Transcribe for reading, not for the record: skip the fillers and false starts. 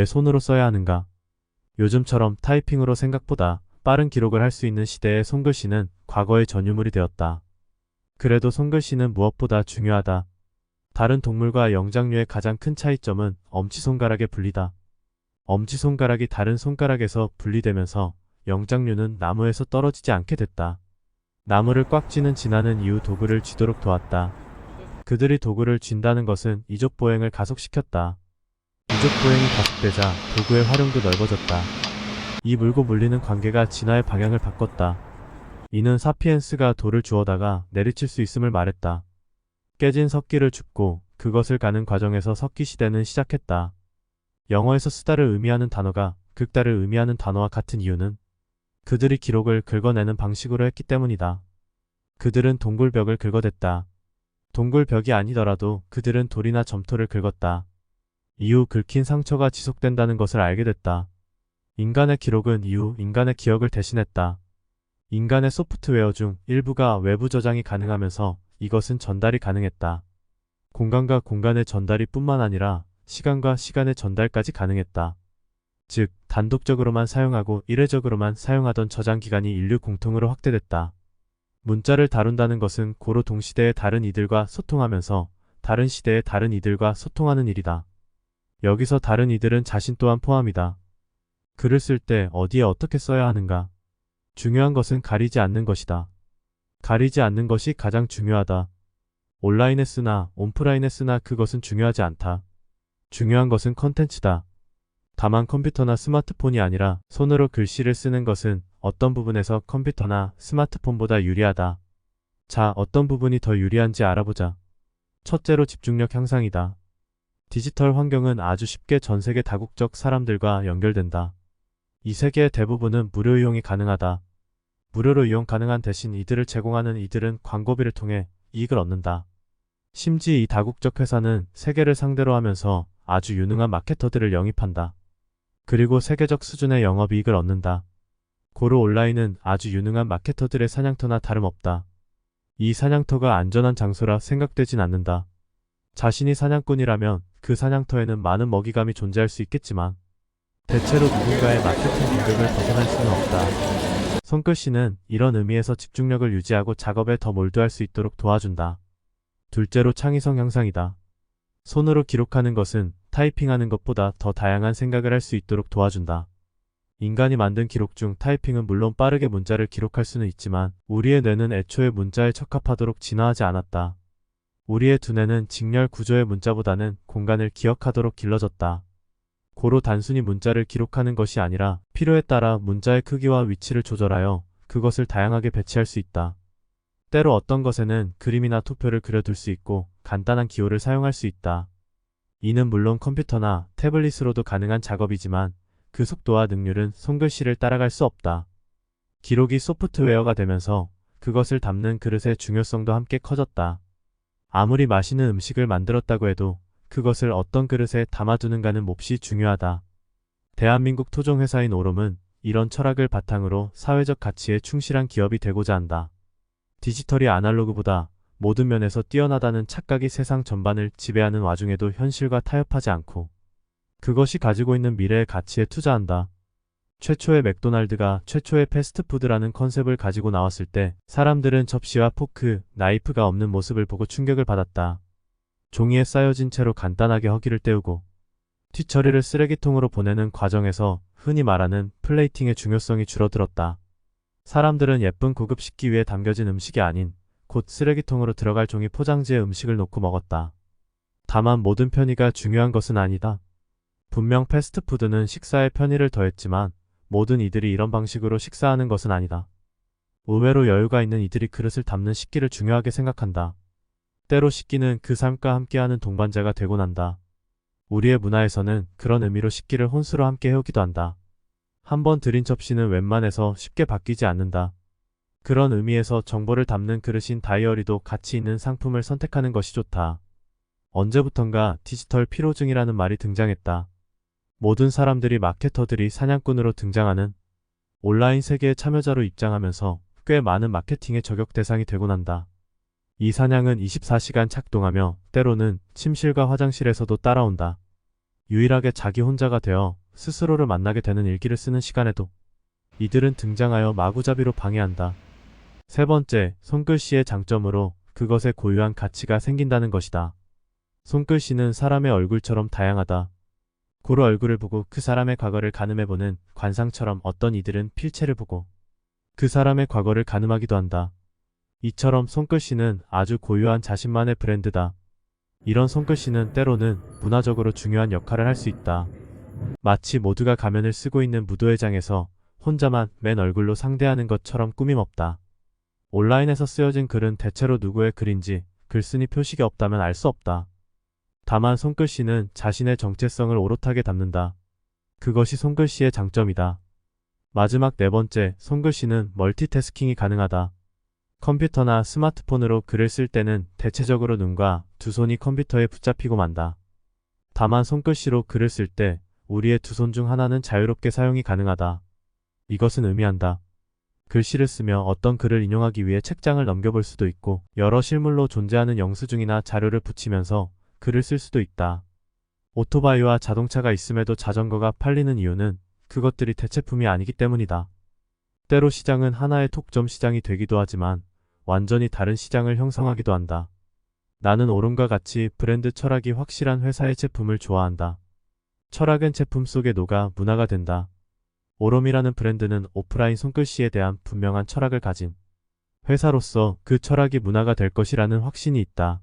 왜 손으로 써야 하는가? 요즘처럼 타이핑으로 생각보다 빠른 기록을 할 수 있는 시대의 손글씨는 과거의 전유물이 되었다. 그래도 손글씨는 무엇보다 중요하다. 다른 동물과 영장류의 가장 큰 차이점은 엄지손가락의 분리다. 엄지손가락이 다른 손가락에서 분리되면서 영장류는 나무에서 떨어지지 않게 됐다. 나무를 꽉 쥐는 진화는 이후 도구를 쥐도록 도왔다. 그들이 도구를 쥔다는 것은 이족보행을 가속시켰다. 이족보행이 가속되자 도구의 활용도 넓어졌다. 이 물고 물리는 관계가 진화의 방향을 바꿨다. 이는 사피엔스가 돌을 주워다가 내리칠 수 있음을 말했다. 깨진 석기를 줍고 그것을 가는 과정에서 석기 시대는 시작했다. 영어에서 쓰다를 의미하는 단어가 긁다를 의미하는 단어와 같은 이유는 그들이 기록을 긁어내는 방식으로 했기 때문이다. 그들은 동굴벽을 긁어댔다. 동굴벽이 아니더라도 그들은 돌이나 점토를 긁었다. 이후 긁힌 상처가 지속된다는 것을 알게 됐다. 인간의 기록은 이후 인간의 기억을 대신했다. 인간의 소프트웨어 중 일부가 외부 저장이 가능하면서 이것은 전달이 가능했다. 공간과 공간의 전달이 뿐만 아니라 시간과 시간의 전달까지 가능했다. 즉, 단독적으로만 사용하고 일회적으로만 사용하던 저장 기간이 인류 공통으로 확대됐다. 문자를 다룬다는 것은 고로 동시대의 다른 이들과 소통하면서 다른 시대의 다른 이들과 소통하는 일이다. 여기서 다른 이들은 자신 또한 포함이다. 글을 쓸 때 어디에 어떻게 써야 하는가? 중요한 것은 가리지 않는 것이다. 가리지 않는 것이 가장 중요하다. 온라인에 쓰나 온프라인에 쓰나 그것은 중요하지 않다. 중요한 것은 컨텐츠다. 다만 컴퓨터나 스마트폰이 아니라 손으로 글씨를 쓰는 것은 어떤 부분에서 컴퓨터나 스마트폰보다 유리하다. 자, 어떤 부분이 더 유리한지 알아보자. 첫째로 집중력 향상이다. 디지털 환경은 아주 쉽게 전 세계 다국적 사람들과 연결된다. 이 세계의 대부분은 무료 이용이 가능하다. 무료로 이용 가능한 대신 이들을 제공하는 이들은 광고비를 통해 이익을 얻는다. 심지어 이 다국적 회사는 세계를 상대로 하면서 아주 유능한 마케터들을 영입한다. 그리고 세계적 수준의 영업이익을 얻는다. 고로 온라인은 아주 유능한 마케터들의 사냥터나 다름없다. 이 사냥터가 안전한 장소라 생각되진 않는다. 자신이 사냥꾼이라면 그 사냥터에는 많은 먹이감이 존재할 수 있겠지만 대체로 누군가의 마케팅 공격을 벗어날 수는 없다. 손글씨는 이런 의미에서 집중력을 유지하고 작업에 더 몰두할 수 있도록 도와준다. 둘째로 창의성 향상이다. 손으로 기록하는 것은 타이핑하는 것보다 더 다양한 생각을 할 수 있도록 도와준다. 인간이 만든 기록 중 타이핑은 물론 빠르게 문자를 기록할 수는 있지만 우리의 뇌는 애초에 문자에 적합하도록 진화하지 않았다. 우리의 두뇌는 직렬 구조의 문자보다는 공간을 기억하도록 길러졌다. 고로 단순히 문자를 기록하는 것이 아니라 필요에 따라 문자의 크기와 위치를 조절하여 그것을 다양하게 배치할 수 있다. 때로 어떤 것에는 그림이나 투표를 그려둘 수 있고 간단한 기호를 사용할 수 있다. 이는 물론 컴퓨터나 태블릿으로도 가능한 작업이지만 그 속도와 능률은 손글씨를 따라갈 수 없다. 기록이 소프트웨어가 되면서 그것을 담는 그릇의 중요성도 함께 커졌다. 아무리 맛있는 음식을 만들었다고 해도 그것을 어떤 그릇에 담아두는가는 몹시 중요하다. 대한민국 토종회사인 오롬은 이런 철학을 바탕으로 사회적 가치에 충실한 기업이 되고자 한다. 디지털이 아날로그보다 모든 면에서 뛰어나다는 착각이 세상 전반을 지배하는 와중에도 현실과 타협하지 않고 그것이 가지고 있는 미래의 가치에 투자한다. 최초의 맥도날드가 최초의 패스트푸드라는 컨셉을 가지고 나왔을 때 사람들은 접시와 포크, 나이프가 없는 모습을 보고 충격을 받았다. 종이에 쌓여진 채로 간단하게 허기를 때우고 뒤처리를 쓰레기통으로 보내는 과정에서 흔히 말하는 플레이팅의 중요성이 줄어들었다. 사람들은 예쁜 고급 식기 위에 담겨진 음식이 아닌 곧 쓰레기통으로 들어갈 종이 포장지에 음식을 놓고 먹었다. 다만 모든 편의가 중요한 것은 아니다. 분명 패스트푸드는 식사에 편의를 더했지만 모든 이들이 이런 방식으로 식사하는 것은 아니다. 의외로 여유가 있는 이들이 그릇을 담는 식기를 중요하게 생각한다. 때로 식기는 그 삶과 함께하는 동반자가 되곤 한다. 우리의 문화에서는 그런 의미로 식기를 혼수로 함께 해오기도 한다. 한번 들인 접시는 웬만해서 쉽게 바뀌지 않는다. 그런 의미에서 정보를 담는 그릇인 다이어리도 가치 있는 상품을 선택하는 것이 좋다. 언제부턴가 디지털 피로증이라는 말이 등장했다. 모든 사람들이 마케터들이 사냥꾼으로 등장하는 온라인 세계의 참여자로 입장하면서 꽤 많은 마케팅의 저격 대상이 되곤 한다. 이 사냥은 24시간 작동하며 때로는 침실과 화장실에서도 따라온다. 유일하게 자기 혼자가 되어 스스로를 만나게 되는 일기를 쓰는 시간에도 이들은 등장하여 마구잡이로 방해한다. 세 번째, 손글씨의 장점으로 그것에 고유한 가치가 생긴다는 것이다. 손글씨는 사람의 얼굴처럼 다양하다. 고로 얼굴을 보고 그 사람의 과거를 가늠해보는 관상처럼 어떤 이들은 필체를 보고 그 사람의 과거를 가늠하기도 한다. 이처럼 손글씨는 아주 고유한 자신만의 브랜드다. 이런 손글씨는 때로는 문화적으로 중요한 역할을 할 수 있다. 마치 모두가 가면을 쓰고 있는 무도회장에서 혼자만 맨 얼굴로 상대하는 것처럼 꾸밈없다. 온라인에서 쓰여진 글은 대체로 누구의 글인지 글쓴이 표식이 없다면 알 수 없다. 다만 손글씨는 자신의 정체성을 오롯하게 담는다. 그것이 손글씨의 장점이다. 마지막 네 번째, 손글씨는 멀티태스킹이 가능하다. 컴퓨터나 스마트폰으로 글을 쓸 때는 대체적으로 눈과 두 손이 컴퓨터에 붙잡히고 만다. 다만 손글씨로 글을 쓸 때 우리의 두 손 중 하나는 자유롭게 사용이 가능하다. 이것은 의미한다. 글씨를 쓰며 어떤 글을 인용하기 위해 책장을 넘겨볼 수도 있고 여러 실물로 존재하는 영수증이나 자료를 붙이면서 글을 쓸 수도 있다. 오토바이와 자동차가 있음에도 자전거가 팔리는 이유는 그것들이 대체품이 아니기 때문이다. 때로 시장은 하나의 독점 시장이 되기도 하지만 완전히 다른 시장을 형성하기도 한다. 나는 오름과 같이 브랜드 철학이 확실한 회사의 제품을 좋아한다. 철학은 제품 속에 녹아 문화가 된다. 오롬이라는 브랜드는 오프라인 손글씨에 대한 분명한 철학을 가진 회사로서 그 철학이 문화가 될 것이라는 확신이 있다.